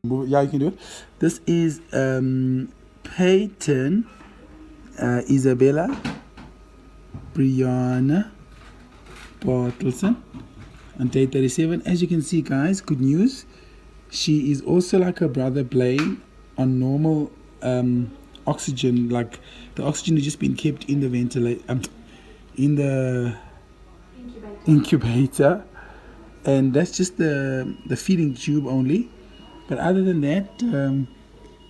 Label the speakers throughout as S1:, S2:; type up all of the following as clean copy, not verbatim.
S1: Yeah, you can do it. This is Peyton, Isabella, Brianna, Bartleson on day 37. As you can see, guys, good news. She is also like her brother Blaine on normal oxygen. Like the oxygen has just been kept in the ventilator, in the incubator, and that's just the feeding tube only. But other than that,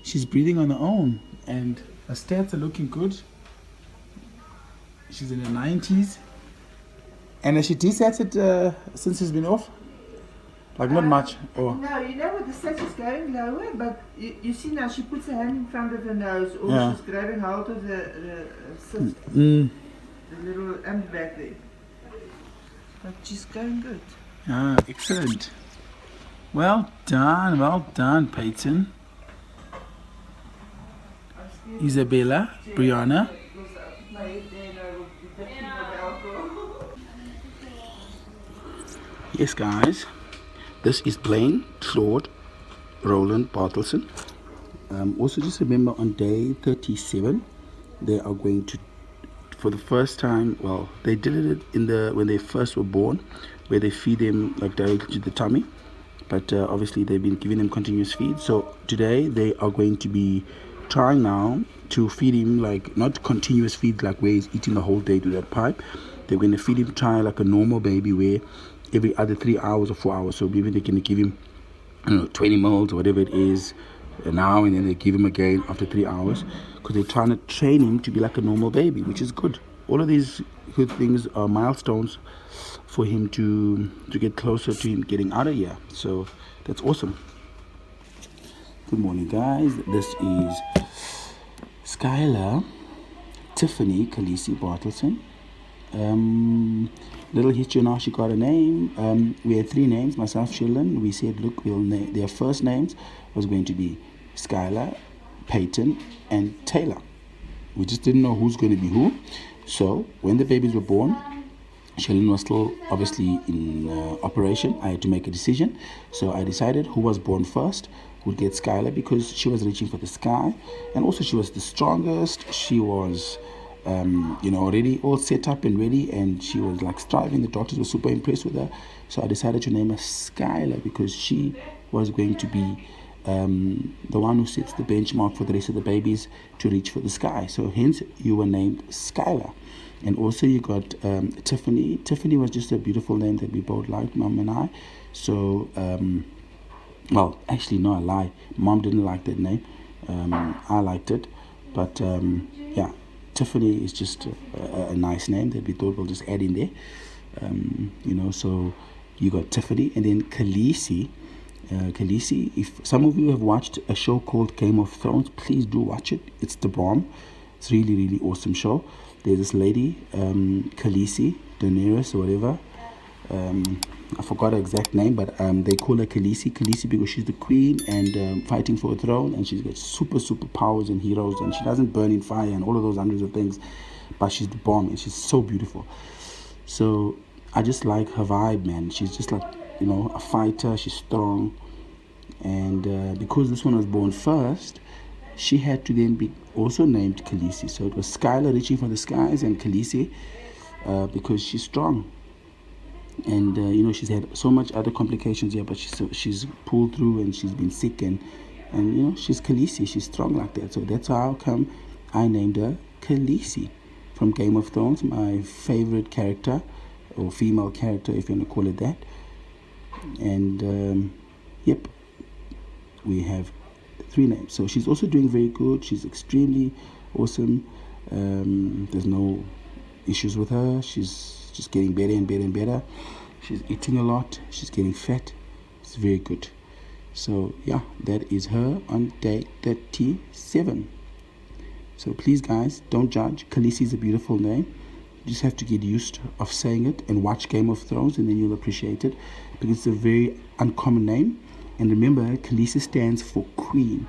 S1: she's breathing on her own, and her stats are looking good. She's in her 90s. And has she desatted since she's been off? Like not much? Or?
S2: No, you know what, the stats is going lower, but you see now she puts her hand in front of her nose, or she's grabbing hold of the little end back there. But she's going good.
S1: Ah, excellent. Well done, Peyton. Isabella, Brianna. Yes, guys. This is Blaine, Claude, Roland, Bartleson. Also, just remember on day 37, they are going to, for the first time, well, they did it when they first were born, where they feed them like directly to the tummy. But obviously, they've been giving them continuous feed. So today, they are going to be trying now to feed him like not continuous feed like where he's eating the whole day through that pipe. They're going to feed him try like a normal baby where every other 3 hours or 4 hours. So maybe they're going to give him, I don't know, 20 mils or whatever it is now, and then they give him again after 3 hours, because they're trying to train him to be like a normal baby, which is good. All of these good things are milestones for him to get closer to him getting out of here. So that's awesome. Good morning, guys. This is Skylar, Tiffany, Khaleesi, Bartleson. Little history now, she got a name. We had 3 names, myself, Shillan. We said, look, we'll name their first names was going to be Skylar, Peyton, and Taylor. We just didn't know who's going to be who. So when the babies were born, Shillan was still obviously in operation. I had to make a decision. So I decided who was born first would get Skylar, because she was reaching for the sky, and also she was the strongest. She was already all set up and ready, and she was like striving. The doctors were super impressed with her. So I decided to name her Skylar, because she was going to be the one who sets the benchmark for the rest of the babies to reach for the sky. So hence you were named Skylar. And also you got Tiffany. Tiffany was just a beautiful name that we both liked, Mom and I. So well, actually no, I lie, Mom didn't like that name. I liked it, but yeah, Tiffany is just a nice name that we thought we'll just add in there. So you got Tiffany, and then Khaleesi. Khaleesi, if some of you have watched a show called Game of Thrones, please do watch it. It's the bomb. It's really, really awesome show. There's this lady, Khaleesi, Daenerys or whatever. I forgot her exact name, but they call her Khaleesi because she's the queen and fighting for a throne, and she's got super powers and heroes, and she doesn't burn in fire and all of those hundreds of things, but she's the bomb, and she's so beautiful. So I just like her vibe, man. She's just like, a fighter. She's strong, and because this one was born first, she had to then be also named Khaleesi. So it was Skylar reaching for the skies, and Khaleesi because she's strong. And she's had so much other complications here, but she's pulled through, and she's been sick, and she's Khaleesi. She's strong like that. So that's how come I named her Khaleesi from Game of Thrones, my favorite character, or female character, if you want to call it that. And yep, we have 3 names. So she's also doing very good. She's extremely awesome. There's no issues with her. She's just getting better and better and better. She's eating a lot. She's getting fat. It's very good. So yeah, that is her on day 37. So please, guys, don't judge. Khaleesi is a beautiful name. You just have to get used of saying it and watch Game of Thrones, and then you'll appreciate it, because it's a very uncommon name. And remember, Khaleesi stands for queen.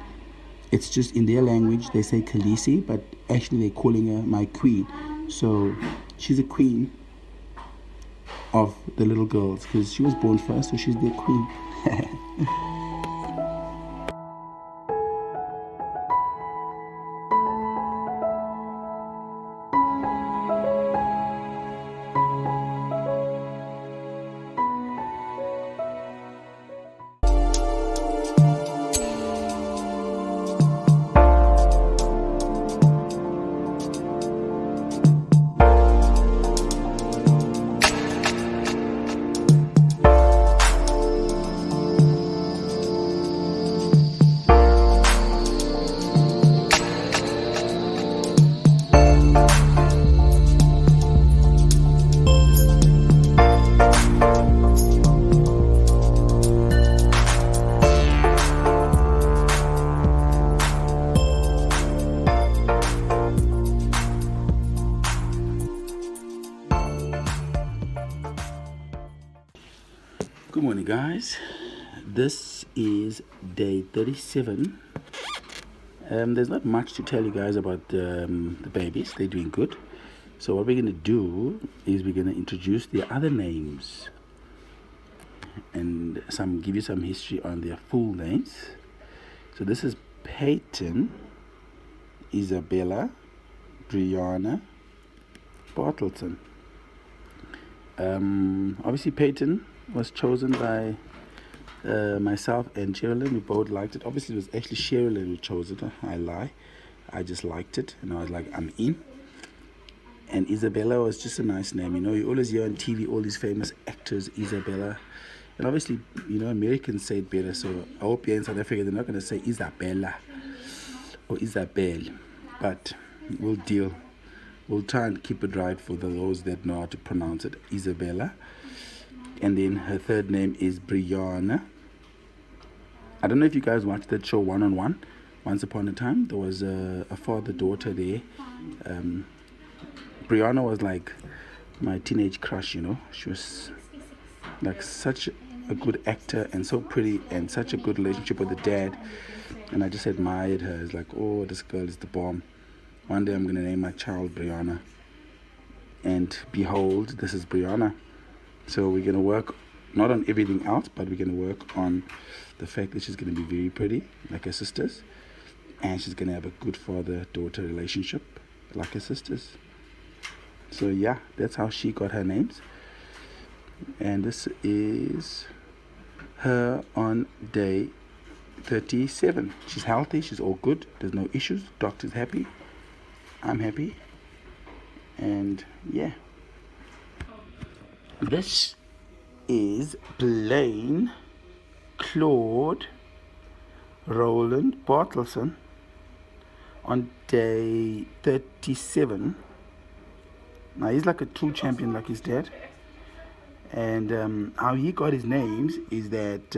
S1: It's just in their language they say Khaleesi, but actually they're calling her my queen. So she's a queen of the little girls, because she was born first, so she's their queen. Good morning, guys. This is day 37. There's not much to tell you guys about the babies. They're doing good. So what we're going to do is we're going to introduce their other names and give you some history on their full names. So this is Peyton, Isabella, Brianna, Bartleson. Obviously Peyton was chosen by myself and Sherilyn. We both liked it. Obviously it was actually Sherilyn who chose it. I lie. I just liked it and I was like, I'm in. And Isabella was just a nice name. You always hear on TV all these famous actors, Isabella. And obviously, Americans say it better. So I hope here in South Africa they're not going to say Isabella or Isabel. But we'll deal. We'll try and keep it right for those that know how to pronounce it. Isabella. And then her third name is Brianna. I don't know if you guys watched that show One-on-One. Once upon a time, there was a father-daughter there. Brianna was like my teenage crush, She was like such a good actor and so pretty and such a good relationship with the dad. And I just admired her. It's like, oh, this girl is the bomb. One day I'm going to name my child Brianna. And behold, this is Brianna. So we're going to work not on everything else, but we're going to work on the fact that she's going to be very pretty, like her sisters. And she's going to have a good father-daughter relationship, like her sisters. So yeah, that's how she got her names. And this is her on day 37. She's healthy, she's all good, there's no issues, doctor's happy, I'm happy. And yeah. This is Blaine Claude Roland Bartleson on day 37. Now he's like a true champion like his dad. And how he got his names is that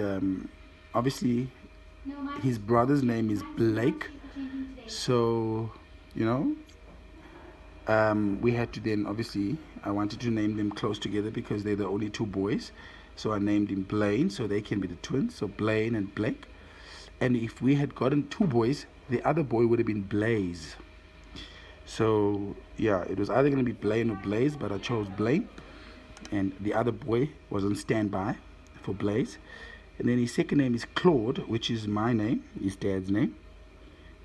S1: obviously his brother's name is Blake. So, we had to then, obviously, I wanted to name them close together because they're the only two boys. So I named him Blaine, so they can be the twins. So Blaine and Blake. And if we had gotten two boys, the other boy would have been Blaze. So, yeah, it was either going to be Blaine or Blaze, but I chose Blaine. And the other boy was on standby for Blaze. And then his second name is Claude, which is my name, his dad's name.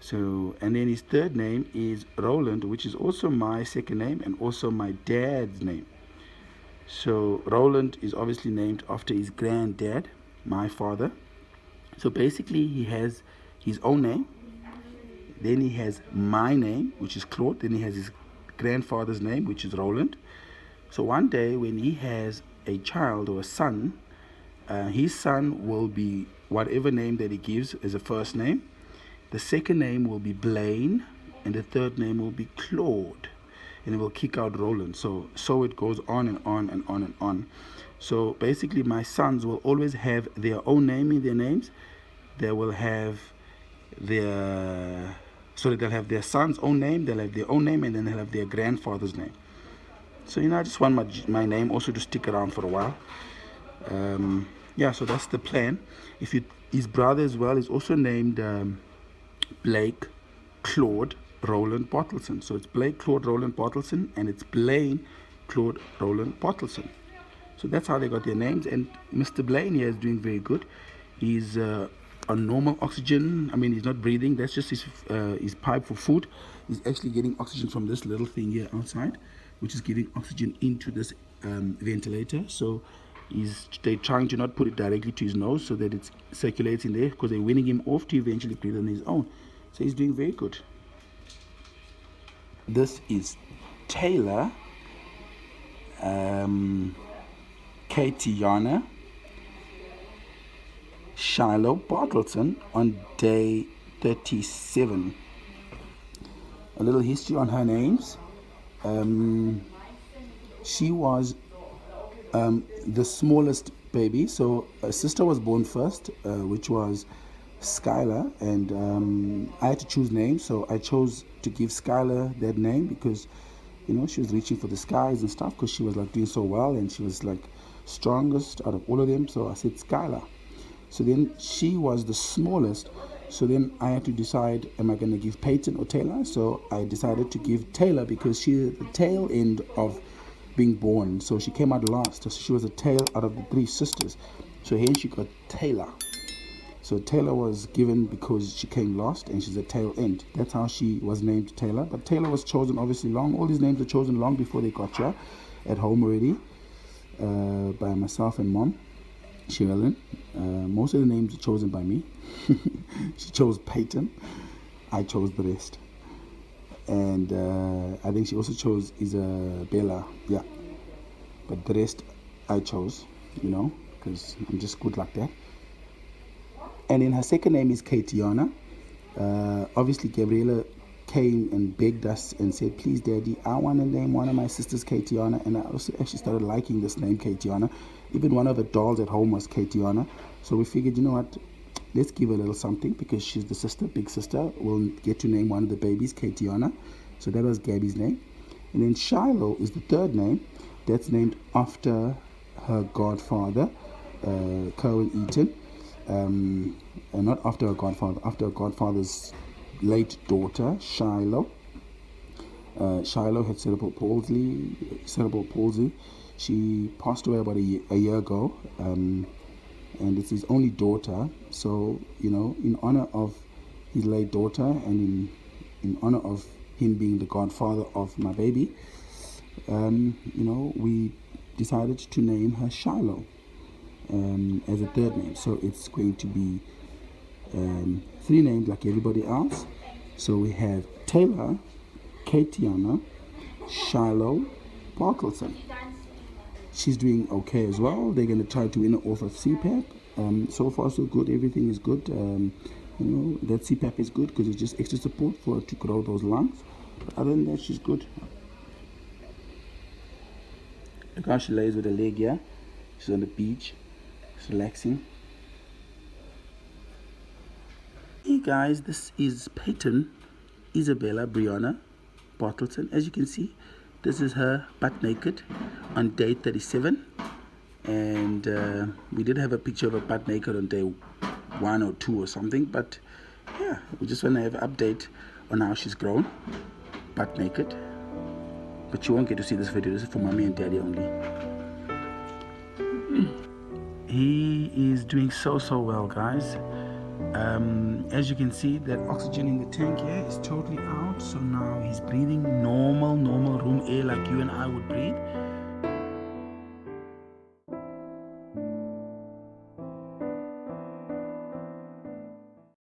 S1: So, and then his third name is Roland, which is also my second name and also my dad's name. So Roland is obviously named after his granddad, my father. So basically he has his own name, then he has my name, which is Claude, then he has his grandfather's name, which is Roland. So one day when he has a child or a son, his son will be whatever name that he gives as a first name. The second name will be Blaine, and the third name will be Claude, and it will kick out Roland. So it goes on and on and on and on. So basically, my sons will always have their own name in their names. They will have they'll have their son's own name, they'll have their own name, and then they'll have their grandfather's name. So I just want my name also to stick around for a while. So that's the plan. His brother as well is also named Blake Claude Roland Bartleson. So it's Blake Claude Roland Bartleson, and it's Blaine Claude Roland Bartleson. So that's how they got their names. And Mr. Blaine here is doing very good. He's on normal oxygen. I mean, he's not breathing. That's just his pipe for food. He's actually getting oxygen from this little thing here outside, which is giving oxygen into this ventilator. So they're trying to not put it directly to his nose so that it circulates in there, because they're weaning him off to eventually breathe on his own. So he's doing very good. This is Taylor, Katiana, Shiloh Bartleson on day 37. A little history on her names. She was the smallest baby, so a sister was born first, which was Skylar, and I had to choose names, so I chose to give Skylar that name because you know, she was reaching for the skies and stuff because she was like doing so well and she was like strongest out of all of them. So I said Skylar. So then she was the smallest. So then I had to decide, am I going to give Peyton or Taylor? So I decided to give Taylor because she's the tail end of being born. So she came out last. So she was the tail out of the 3 sisters. So here she got Taylor. So Taylor was given because she came last and she's a tail end. That's how she was named Taylor. But Taylor was chosen obviously long. All these names were chosen long before they got here at home already by myself and mom, Sherilyn. Most of the names were chosen by me. She chose Peyton. I chose the rest. And I think she also chose Isabella. Yeah. But the rest I chose, you know, because I'm just good like that. And then her second name is Katiana. Obviously, Gabriela came and begged us and said, please, Daddy, I want to name one of my sisters Katiana. And I also actually started liking this name, Katiana. Even one of the dolls at home was Katiana. So we figured, you know what, let's give her a little something because she's the sister, big sister. We'll get to name one of the babies Katiana. So that was Gabby's name. And then Shiloh is the third name. That's named after her godfather, Cohen Eaton. And not after her godfather, after her godfather's late daughter, Shiloh. Shiloh had cerebral palsy. She passed away about a year ago, and it's his only daughter. So, you know, in honor of his late daughter and in honor of him being the godfather of my baby, you know, we decided to name her Shiloh. As a third name, so it's going to be 3 names like everybody else. So we have Taylor, Katiana, Shiloh, Bartleson. She's doing okay as well. They're going to try to win her off of CPAP. So far so good, everything is good. You know, that CPAP is good because it's just extra support for her to grow those lungs. But other than that, she's good. Look how she lays with her leg here. She's on the beach. Relaxing. Hey guys, this is Peyton Isabella Brianna Bartleson. As you can see, this is her butt naked on day 37, and we did have a picture of her butt naked on day 1 or 2 or something, but yeah, we just want to have an update on how she's grown butt naked. But you won't get to see this video. This is for mommy and daddy only. He is doing so well, guys. As you can see, that oxygen in the tank here is totally out. So now he's breathing normal room air like you and I would breathe.